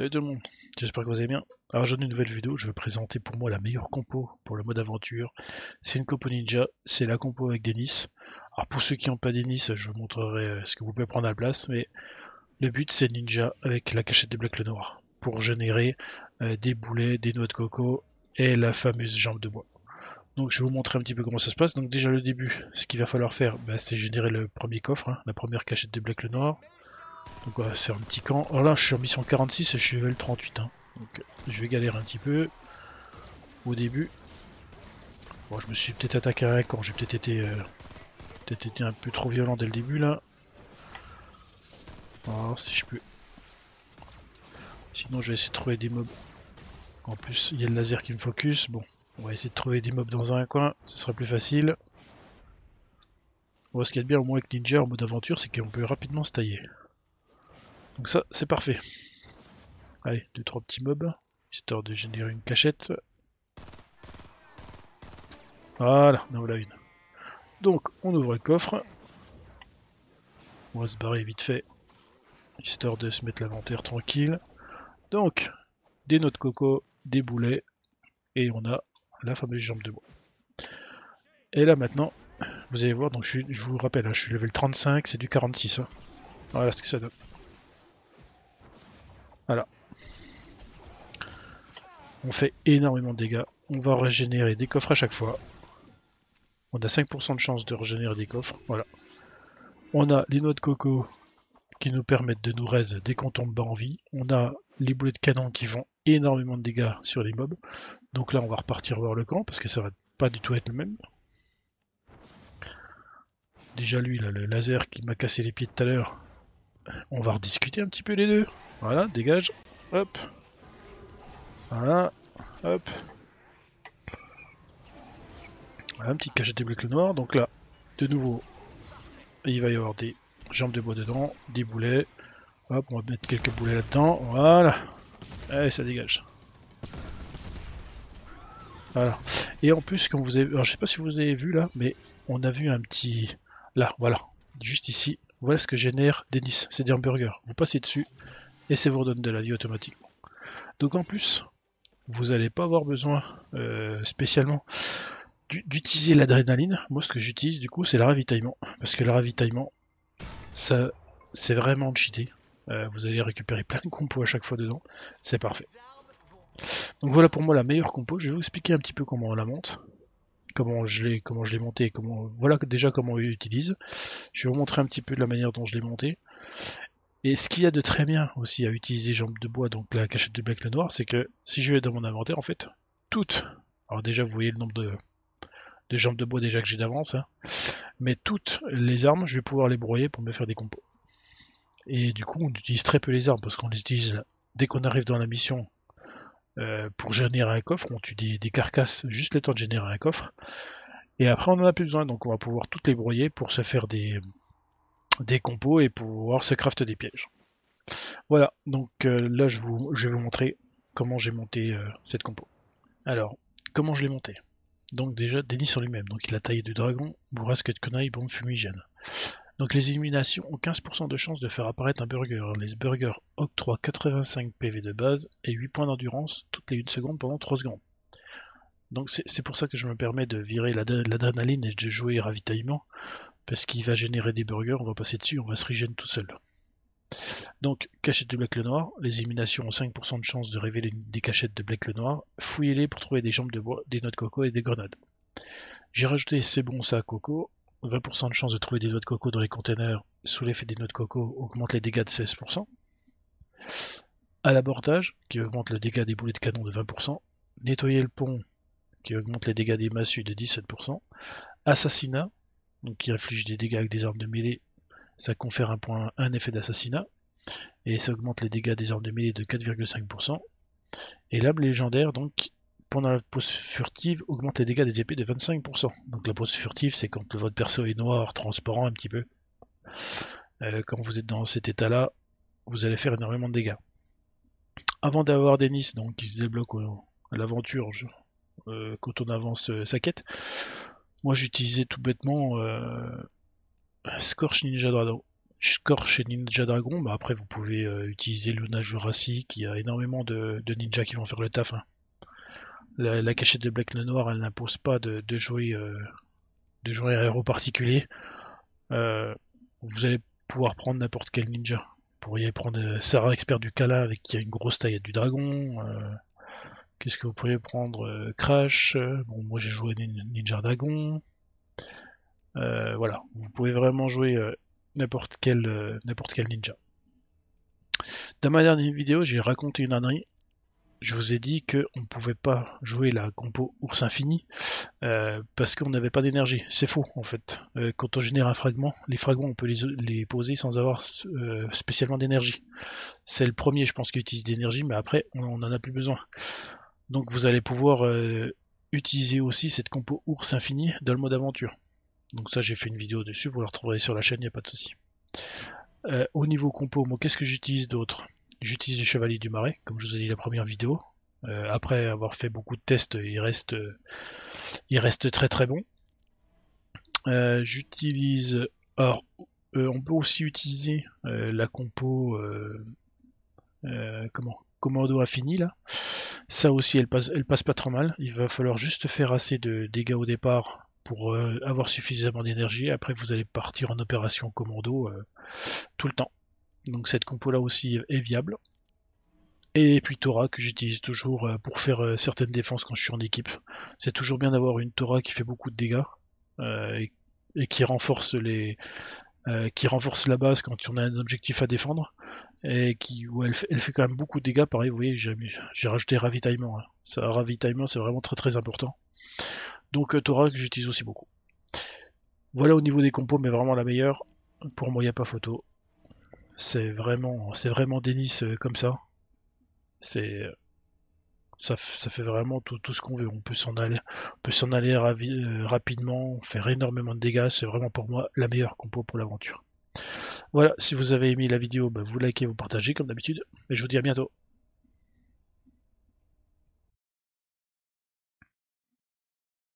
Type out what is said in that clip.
Salut tout le monde, j'espère que vous allez bien. Alors j'ai une nouvelle vidéo, je vais présenter pour moi la meilleure compo pour le mode aventure. C'est une compo ninja, c'est la compo avec Denis. Alors pour ceux qui n'ont pas Denis, je vous montrerai ce que vous pouvez prendre à la place, mais le but c'est ninja avec la cachette de Black le Noir pour générer des boulets, des noix de coco et la fameuse jambe de bois. Donc je vais vous montrer un petit peu comment ça se passe. Donc déjà le début, ce qu'il va falloir faire, c'est générer le premier coffre, la première cachette de Black le Noir. Donc on va faire un petit camp. Alors là je suis en mission 46 et je suis level 38. Donc je vais galérer un petit peu au début. Bon, je me suis peut-être attaqué à un camp, j'ai peut-être été un peu trop violent dès le début là. On va voir si je peux. Sinon je vais essayer de trouver des mobs. En plus il y a le laser qui me focus. Bon, on va essayer de trouver des mobs dans un coin, ce sera plus facile. Bon, ce qu'il y a de bien au moins avec Ninja en mode aventure, c'est qu'on peut rapidement se tailler. Donc ça c'est parfait. Allez, 2-3 petits mobs, histoire de générer une cachette. Voilà, en voilà une. Donc on ouvre le coffre. On va se barrer vite fait, histoire de se mettre l'inventaire tranquille. Donc, des noix de coco, des boulets, et on a la fameuse jambe de bois. Et là maintenant, vous allez voir, donc je vous rappelle, je suis level 35, c'est du 46. Voilà ce que ça donne. Voilà. On fait énormément de dégâts. On va régénérer des coffres à chaque fois. On a 5% de chance de régénérer des coffres. Voilà. On a les noix de coco qui nous permettent de nous raise dès qu'on tombe bas en vie. On a les boulets de canon qui font énormément de dégâts sur les mobs. Donc là on va repartir voir le camp parce que ça va pas du tout être le même. Déjà lui là, le laser qui m'a cassé les pieds tout à l'heure. On va rediscuter un petit peu les deux. Voilà, dégage. Hop. Voilà. Hop. Voilà, un petit cachette de Black le Noir. Donc là, de nouveau, il va y avoir des jambes de bois dedans, des boulets. Hop, on va mettre quelques boulets là-dedans. Voilà. Allez, ça dégage. Voilà. Et en plus, quand vous avez... Alors, je sais pas si vous avez vu là, mais on a vu un petit... Là, voilà. Juste ici. Voilà ce que génère Denis. C'est des hamburgers. Vous passez dessus et ça vous redonne de la vie automatiquement. Donc en plus, vous n'allez pas avoir besoin spécialement d'utiliser l'adrénaline. Moi, ce que j'utilise du coup, c'est le ravitaillement. Parce que le ravitaillement, ça, c'est vraiment cheaté. Vous allez récupérer plein de compos à chaque fois dedans. C'est parfait. Donc voilà pour moi la meilleure compo. Je vais vous expliquer un petit peu comment on la monte. Comment je l'ai monté, voilà déjà comment on l'utilise. Je vais vous montrer un petit peu de la manière dont je l'ai monté. Et ce qu'il y a de très bien aussi à utiliser jambes de bois, donc la cachette de Black le Noir, c'est que si je vais dans mon inventaire, en fait, toutes, alors déjà vous voyez le nombre de jambes de bois déjà que j'ai d'avance, mais toutes les armes, je vais pouvoir les broyer pour me faire des compos. Et du coup, on utilise très peu les armes parce qu'on les utilise dès qu'on arrive dans la mission. Pour générer un coffre, on tue des carcasses juste le temps de générer un coffre. Et après, on n'en a plus besoin, donc on va pouvoir toutes les broyer pour se faire des compos et pouvoir se craft des pièges. Voilà, donc là, je vais vous montrer comment j'ai monté cette compo. Alors, comment je l'ai monté? Donc déjà, Denis en lui-même, donc il a taillé du dragon, bourrasque de conneries, bombe fumigène. Donc les éliminations ont 15% de chance de faire apparaître un burger. Les burgers octroient 85 PV de base et 8 points d'endurance toutes les 1 seconde pendant 3 secondes. Donc c'est pour ça que je me permets de virer l'adrénaline et de jouer ravitaillement, parce qu'il va générer des burgers, on va passer dessus, on va se régénérer tout seul. Donc cachette de Black le Noir, les éliminations ont 5% de chance de révéler des cachettes de Black le Noir, fouillez-les pour trouver des jambes de bois, des noix de coco et des grenades. J'ai rajouté ces bons sacs coco. 20% de chance de trouver des noix de coco dans les containers sous l'effet des noix de coco augmente les dégâts de 16%. À l'abordage, qui augmente le dégât des boulets de canon de 20%. Nettoyer le pont, qui augmente les dégâts des massues de 17%. Assassinat, donc qui inflige des dégâts avec des armes de mêlée, ça confère un effet d'assassinat. Et ça augmente les dégâts des armes de mêlée de 4,5%. Et l'âme légendaire, donc, pendant la pose furtive, augmente les dégâts des épées de 25%. Donc la pose furtive, c'est quand votre perso est noir, transparent un petit peu. Quand vous êtes dans cet état-là, vous allez faire énormément de dégâts. Avant d'avoir Denis, donc qui se débloque à l'aventure, quand on avance sa quête, moi j'utilisais tout bêtement Scorch Ninja Dragon. score chez Ninja Dragon, bah après vous pouvez utiliser Luna Jurassic, il y a énormément de ninjas qui vont faire le taf, hein. La cachette de Black le Noir, elle n'impose pas de jouer un héros particulier. Vous allez pouvoir prendre n'importe quel ninja. Vous pourriez prendre Sarah, expert du Kala, avec qui a une grosse taille du dragon. Qu'est-ce que vous pourriez prendre? Crash. Bon, moi j'ai joué Ninja Dragon. Voilà, vous pouvez vraiment jouer n'importe quel ninja. Dans ma dernière vidéo, j'ai raconté une ânerie. Je vous ai dit qu'on ne pouvait pas jouer la compo ours infini parce qu'on n'avait pas d'énergie. C'est faux en fait. Quand on génère un fragment, les fragments on peut les poser sans avoir spécialement d'énergie. C'est le premier je pense qui utilise d'énergie, mais après on n'en a plus besoin. Donc vous allez pouvoir utiliser aussi cette compo ours infini dans le mode aventure. Donc ça j'ai fait une vidéo dessus, vous la retrouverez sur la chaîne, il n'y a pas de souci. Au niveau compo, moi qu'est-ce que j'utilise d'autre? J'utilise les chevaliers du marais, comme je vous ai dit la première vidéo. Après avoir fait beaucoup de tests, il reste très très bon. J'utilise... Alors, on peut aussi utiliser la compo... Commando infini là. Ça aussi, elle passe pas trop mal. Il va falloir juste faire assez de dégâts au départ pour avoir suffisamment d'énergie. Après, vous allez partir en opération commando tout le temps. Donc cette compo là aussi est viable. Et puis Tora que j'utilise toujours pour faire certaines défenses quand je suis en équipe. C'est toujours bien d'avoir une Tora qui fait beaucoup de dégâts et qui renforce la base quand on a un objectif à défendre et où elle fait quand même beaucoup de dégâts. Pareil, vous voyez, j'ai rajouté ravitaillement, hein. Ça, ravitaillement, c'est vraiment très très important. Donc Tora que j'utilise aussi beaucoup. Voilà au niveau des compos, mais vraiment la meilleure. Pour moi, il n'y a pas photo. C'est vraiment Denis comme ça. Ça fait vraiment tout ce qu'on veut. On peut s'en aller rapidement, faire énormément de dégâts. C'est vraiment pour moi la meilleure compo pour l'aventure. Voilà, si vous avez aimé la vidéo, bah, vous likez, vous partagez comme d'habitude. Et je vous dis à bientôt.